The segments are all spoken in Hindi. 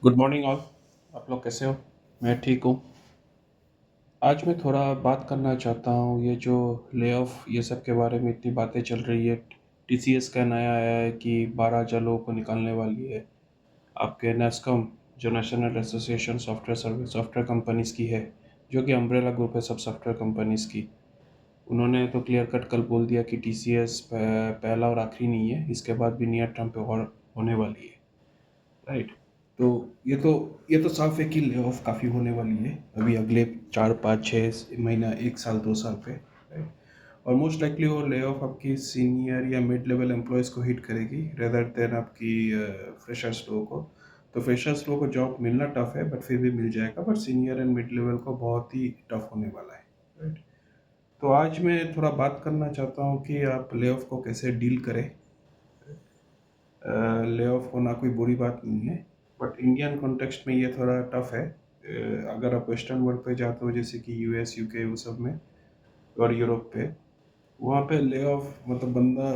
Good morning all. आप लोग कैसे हो? मैं ठीक हूँ। आज मैं थोड़ा बात करना चाहता हूँ, ये जो ले ऑफ ये सब के बारे में इतनी बातें चल रही है। टीसीएस का नया आया है कि 12,000 लोगों को निकालने वाली है। आपके नेस्कॉम, जो national association software service software companies की है, जो कि अम्ब्रेला ग्रुप है सब सॉफ्टवेयर कंपनीज़ की, उन्होंने तो क्लियर कट कल बोल दिया कि टीसीएस पहला और आखिरी नहीं है, इसके बाद भी नियर टर्म पे और होने वाली है। राइट। तो ये तो ये तो साफ है कि ले ऑफ काफ़ी होने वाली है अभी अगले 4 5 6 महीना 1 साल 2 साल पे। राइट। और मोस्ट लाइकली वो ले ऑफ आपकी सीनियर या मिड लेवल एम्प्लॉयज़ को हिट करेगी रेदर देन आपकी फ्रेशर्स लोगों को। तो फ्रेशर्स लोगों को जॉब मिलना टफ है, बट फिर भी मिल जाएगा, but senior and mid level को बहुत ही टफ होने वाला है। राइट। तो आज मैं थोड़ा बात करना चाहता हूँ कि आप ले ऑफ को कैसे डील करें। ले ऑफ होना कोई बुरी बात नहीं है, बट इंडियन कॉन्टेक्स्ट में ये थोड़ा टफ है। अगर आप वेस्टर्न वर्ल्ड पे जाते हो जैसे कि यूएस यूके वो सब में, और यूरोप पे, वहाँ पे ले ऑफ मतलब बंदा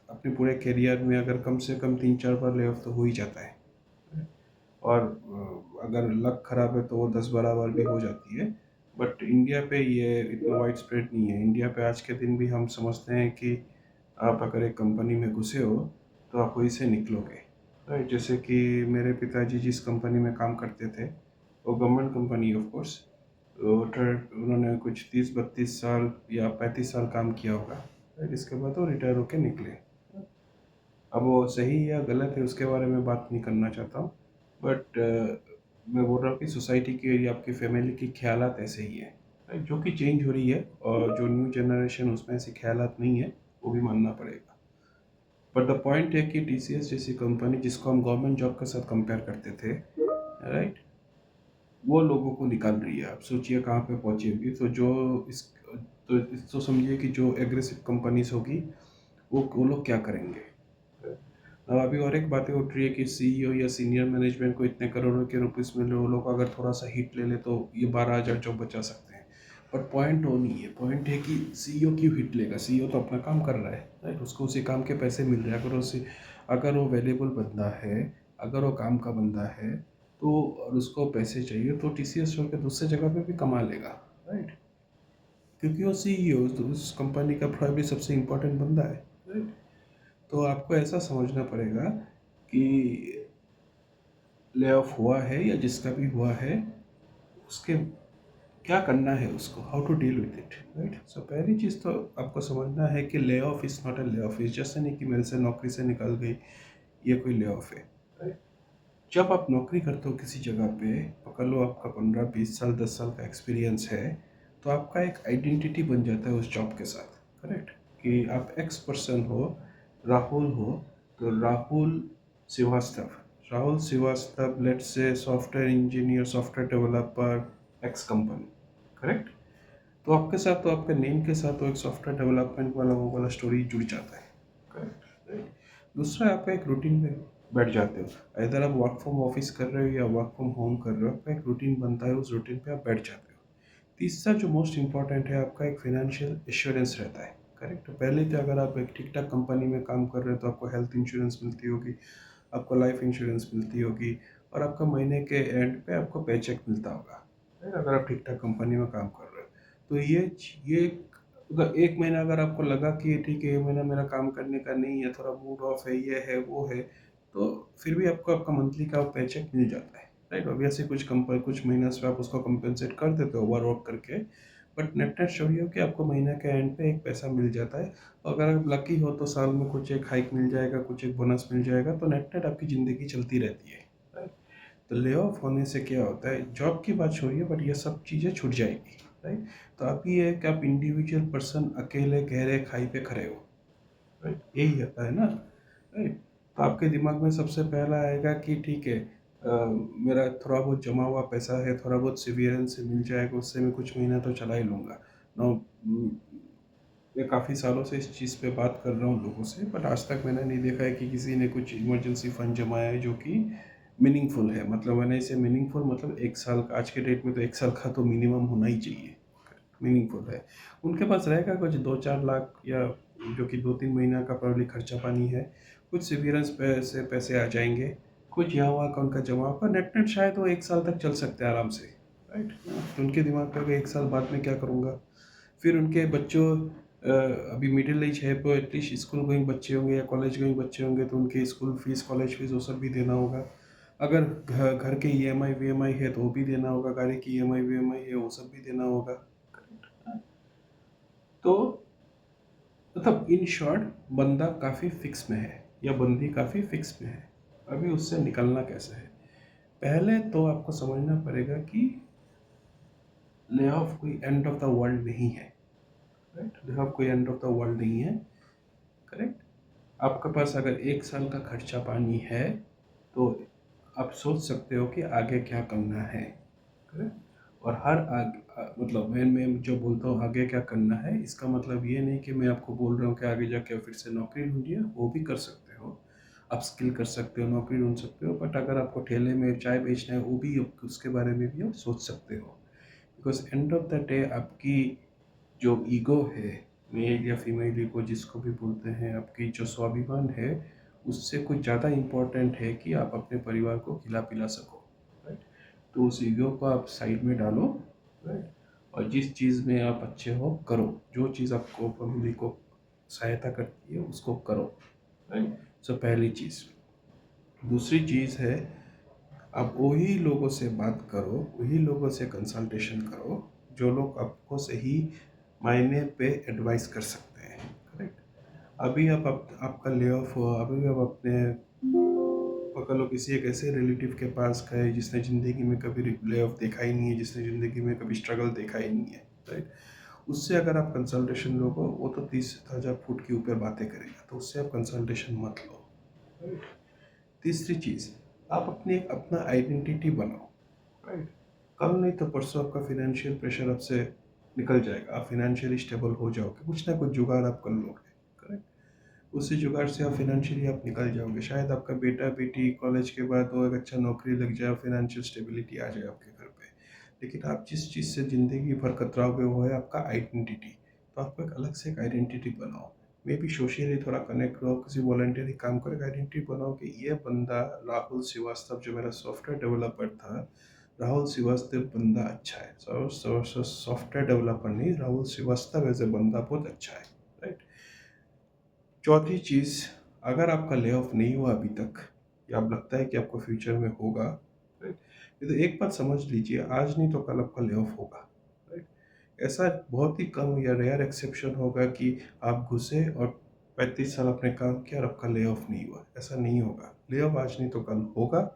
अपने पूरे करियर में अगर कम से कम 3 4 बार ले ऑफ तो हो ही जाता है। और अगर लक खराब है तो वो 10 12 बार भी हो जाती है। बट इंडिया पे ये इतना वाइड स्प्रेड नहीं है। इंडिया पे आज के दिन भी हम समझते हैं कि आप अगर एक कंपनी में घुसे हो तो आप वहीं से निकलोगे। राइट। जैसे कि मेरे पिताजी जिस कंपनी में काम करते थे, वो गवर्नमेंट कंपनी ऑफ कोर्स, तो उन्होंने कुछ 30 32 साल या 35 साल काम किया होगा। राइट। इसके बाद वो रिटायर होके निकले। अब वो सही या गलत है उसके बारे में बात नहीं करना चाहता हूँ, बट मैं बोल रहा हूँ कि सोसाइटी की या आपकी फैमिली की ख्यालात ऐसे ही है। right? जो कि चेंज हो रही है, और जो न्यू जनरेशन उसमें ऐसे ख्यालात नहीं है, वो भी मानना पड़ेगा। बट द पॉइंट है कि टीसीएस जैसी कंपनी जिसको हम गवर्नमेंट जॉब के साथ कंपेयर करते थे, राइट, वो लोगों को निकाल रही है। आप सोचिए कहाँ पे पहुँचेगी। तो जो इस तो समझिए कि जो एग्रेसिव कंपनीज होगी वो लोग क्या करेंगे। अब अभी और एक बातें उठ रही है कि सीईओ या सीनियर मैनेजमेंट को इतने करोड़ों के रुपीस मिले, वो लोग अगर थोड़ा सा हिट ले ले तो ये 12,000 जॉब बचा सकते हैं। बट पॉइंट वो नहीं है। पॉइंट है कि सीईओ क्यों हिट लेगा? सीईओ तो अपना काम कर रहा है, राइट। उसको उसी काम के पैसे मिल रहे हैं। अगर वो वैल्यूबल बंदा है, अगर वो काम का बंदा है, तो और उसको पैसे चाहिए तो टीसीएस छोड़ के दूसरे जगह पे भी कमा लेगा। राइट। क्योंकि वो सीईओ उस कंपनी का probably सबसे इम्पोर्टेंट बंदा है। राइट। तो आपको ऐसा समझना पड़ेगा कि ले ऑफ हुआ है या जिसका भी हुआ है, उसके क्या करना है, उसको how to deal with it. Right. So पहली चीज़ तो आपको समझना है कि lay off is not a lay off. Is जैसे नहीं कि मेरे से नौकरी से निकल गई, ये कोई ले ऑफ है। राइट। जब आप नौकरी करते हो किसी जगह पे, पकड़ लो आपका 15 20 साल 10 साल का एक्सपीरियंस है, तो आपका एक आइडेंटिटी बन जाता है उस जॉब के साथ। करेक्ट। कि आप एक्स पर्सन हो, राहुल हो, तो Rahul Shrivastava let's say software engineer, software developer, X company. Correct. तो आपके साथ तो आपके नेम के साथ तो एक सॉफ्टवेयर डेवलपमेंट वाला वो वाला स्टोरी जुड़ जाता है। करेक्ट। राइट। दूसरा, आप एक रूटीन में बैठ जाते हो। इधर आप वर्क फ्रॉम ऑफिस कर रहे हो या वर्क फ्रॉम होम कर रहे हो, आपका एक रूटीन बनता है, उस रूटीन पे आप बैठ जाते हो। तीसरा जो मोस्ट इंपॉर्टेंट है, आपका एक फाइनेंशियल एश्योरेंस रहता है। करेक्ट। तो पहले तो अगर आप एक ठीक ठाक कंपनी में काम कर रहे हो तो आपको हेल्थ इंश्योरेंस मिलती होगी, आपको लाइफ इंश्योरेंस मिलती होगी, और आपका महीने के एंड पे आपको पे चेक मिलता होगा। राइट। अगर आप ठीक ठाक कंपनी में काम कर रहे हो तो ये अगर एक महीना अगर आपको लगा कि ठीक है ये महीना मेरा काम करने का नहीं है, थोड़ा मूड ऑफ है, ये है वो है, तो फिर भी आपको आपका मंथली का पे चेक मिल जाता है। राइट। ऑब्वियसली कुछ महीना से आप उसको कंपेंसेट कर देते हो ओवर वर्क करके, बट नेट नेट छोड़िए हो कि आपको महीने के एंड पे एक पैसा मिल जाता है। और अगर आप लकी हो तो साल में कुछ एक हाइक मिल जाएगा, कुछ एक बोनस मिल जाएगा, तो नेट नेट आपकी ज़िंदगी चलती रहती है। राइट। तो ले ऑफ होने से क्या होता है, जॉब की बात छोड़िए, बट ये सब चीज़ें छूट जाएगी। राइट। तो आप ये है कि आप इंडिविजुअल पर्सन अकेले गहरे खाई पे खड़े हो। राइट। यही होता है ना। राइट। तो आपके दिमाग में सबसे पहला आएगा कि ठीक है, मेरा थोड़ा बहुत जमा हुआ पैसा है, थोड़ा बहुत सिवियरेंस से मिल जाएगा, उससे मैं कुछ महीना तो चला ही लूँगा। नो, मैं काफ़ी सालों से इस चीज़ पे बात कर रहा हूँ लोगों से, बट आज तक मैंने नहीं देखा है कि किसी ने कुछ इमरजेंसी फंड जमाया है जो कि मीनिंगफुल है। मतलब मैंने इसे मीनिंगफुल मतलब 1 साल का, आज के डेट में तो 1 साल का तो मिनिमम होना ही चाहिए। मीनिंगफुल है। उनके पास रहेगा कुछ 2 4 लाख, या जो कि 2 3 महीना का प्रॉब्ली खर्चा पानी है, कुछ सिवियरेंस पे से पैसे आ जाएंगे, कुछ यहाँ वहाँ का उनका जमा पर नेट शायद वो 1 साल तक चल सकते हैं आराम से, राइट? तो उनके दिमाग पे कि 1 साल बाद में क्या करूँगा? फिर उनके बच्चों अभी मिडिल एज है, तो एटलीस्ट स्कूल गोइंग बच्चे होंगे या कॉलेज गोइंग बच्चे होंगे, तो उनके स्कूल फीस, कॉलेज फीस वो सब भी देना होगा। अगर घर के ईएमआई वीएमआई है तो वो भी देना होगा, गाड़ी की ईएमआई वीएमआई है वो सब भी देना होगा। तो मतलब इन शॉर्ट बंदा काफ़ी फिक्स में है या बंदी काफ़ी फिक्स में है। अभी उससे निकलना कैसे है? पहले तो आपको समझना पड़ेगा कि ले ऑफ कोई एंड ऑफ द वर्ल्ड नहीं है, राइट? ले ऑफ कोई एंड ऑफ द वर्ल्ड नहीं है, करेक्ट? आपके पास अगर 1 साल का खर्चा पानी है तो आप सोच सकते हो कि आगे क्या करना है, करेक्ट? और हर मतलब मैं जो बोलता हूँ आगे क्या करना है, इसका मतलब ये नहीं कि मैं आपको बोल रहा हूँ कि आगे जाके फिर से नौकरी ढूंढिए, वो भी कर सकते हो, आप स्किल कर सकते हो, नौकरी ढूंढ सकते हो। बट अगर आपको ठेले में चाय बेचना है वो भी उसके बारे में भी आप सोच सकते हो। Because end of the day आपकी जो ईगो है, मेल या फीमेल ईगो जिसको भी बोलते हैं, आपकी जो स्वाभिमान है, उससे कुछ ज़्यादा इम्पोर्टेंट है कि आप अपने परिवार को खिला पिला सको, राइट? तो उस ईगो को आप साइड में डालो, राइट? और जिस चीज़ में आप अच्छे हो करो, जो चीज़ आपको फैमिली को सहायता करती है उसको करो, राइट? सो पहली चीज़। दूसरी चीज़ है, आप वही लोगों से बात करो, वही लोगों से कंसल्टेशन करो जो लोग आपको सही मायने पे एडवाइस कर सकते हैं, करेक्ट? अभी आपका ले ऑफ हुआ, अभी आप अपने पकड़ लो किसी एक ऐसे रिलेटिव के पास गए जिसने ज़िंदगी में कभी ले ऑफ देखा ही नहीं है, जिसने ज़िंदगी में कभी स्ट्रगल देखा ही नहीं है, राइट? उससे अगर आप कंसल्टेशन लोगे वो तो 30,000 फुट के ऊपर बातें करेगा, तो उससे आप कंसल्टेशन मत लो, राइट? तीसरी चीज़, आप अपना आइडेंटिटी बनाओ, राइट? कल नहीं तो परसों आपका फिनेंशियल प्रेशर आपसे निकल जाएगा, आप फिनेंशियली स्टेबल हो जाओगे, कुछ ना कुछ जुगाड़ आप कर लोगे, करेक्ट? उसी जुगाड़ से आप फिनेंशियली आप निकल जाओगे। शायद आपका बेटा बेटी कॉलेज के बाद वो एक अच्छा नौकरी लग जाए, फिनेंशियल स्टेबिलिटी आ जाए आपके घर पे, लेकिन आप जिस चीज़ से ज़िंदगी भर कतराओगे वो है आपका आइडेंटिटी। तो आपको एक अलग से एक आइडेंटिटी बनाओ, मे बी सोशली थोड़ा कनेक्ट करो, किसी वॉलंटियरी काम करो, एक आइडेंटिटी बनाओ कि ये बंदा राहुल श्रीवास्तव जो मेरा सॉफ्टवेयर डेवलपर था, राहुल श्रीवास्तव बंदा अच्छा है। सॉफ्टवेयर डेवलपर नहीं, राहुल श्रीवास्तव एज ए बंदा बहुत अच्छा है, राइट? चौथी चीज़, अगर आपका ले ऑफ नहीं हुआ अभी तक या आप लगता है कि आपको फ्यूचर में होगा, राइट? ये तो एक बात समझ लीजिए, आज नहीं तो कल आपका ले ऑफ होगा, राइट? ऐसा बहुत ही कम या रेयर एक्सेप्शन होगा कि आप घुसे और 35 साल आपने काम किया और आपका ले ऑफ नहीं हुआ, ऐसा नहीं होगा। ले ऑफ आज नहीं तो कल होगा।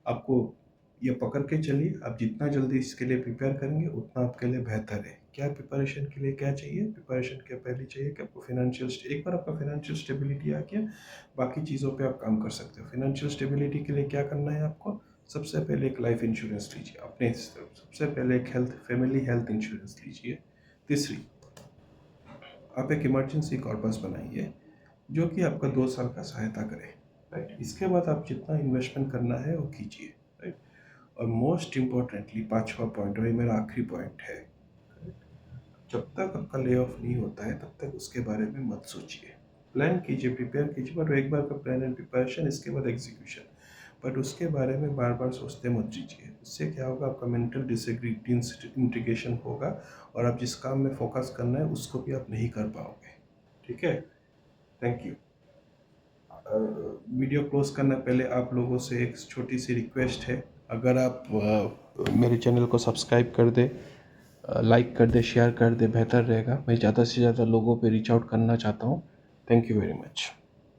आपको ये पकड़ के चलिए, आप जितना जल्दी इसके लिए प्रिपेयर करेंगे उतना आपके लिए बेहतर है। क्या प्रिपरेशन के लिए क्या चाहिए? प्रिपरेशन के पहले चाहिए कि आपको एक बार आपका फाइनेंशियल स्टेबिलिटी आ गया, बाकी चीज़ों पे आप काम कर सकते हो। फाइनेंशियल स्टेबिलिटी के लिए क्या करना है आपको? सबसे पहले एक लाइफ इंश्योरेंस लीजिए अपने, सबसे पहले एक फैमिली हेल्थ इंश्योरेंस लीजिए। तीसरी, आप एक इमरजेंसी कॉर्पस बनाइए जो कि आपका 2 साल का सहायता करे, राइट? इसके बाद आप जितना इन्वेस्टमेंट करना है वो कीजिए, राइट? और मोस्ट इम्पॉर्टेंटली पांचवा पॉइंट, और ये मेरा आखिरी पॉइंट है, जब तक आपका ले ऑफ नहीं होता है तब तक उसके बारे में मत सोचिए। प्लान कीजिए, प्रिपेयर कीजिए, बट एक बार का प्लान एंड प्रिपरेशन, इसके बाद एग्जीक्यूशन। बट उसके बारे में बार बार सोचते मत कीजिए। उससे क्या होगा, आपका मेंटल डिसइंटीग्रेशन होगा और आप जिस काम में फोकस करना है उसको भी आप नहीं कर पाओगे, ठीक है? Thank you. वीडियो क्लोज करना पहले आप लोगों से एक छोटी सी रिक्वेस्ट है, अगर आप मेरे चैनल को सब्सक्राइब कर दे, लाइक कर दे, शेयर कर दे, बेहतर रहेगा। मैं ज़्यादा से ज़्यादा लोगों पे रीच आउट करना चाहता हूँ। Thank you very much.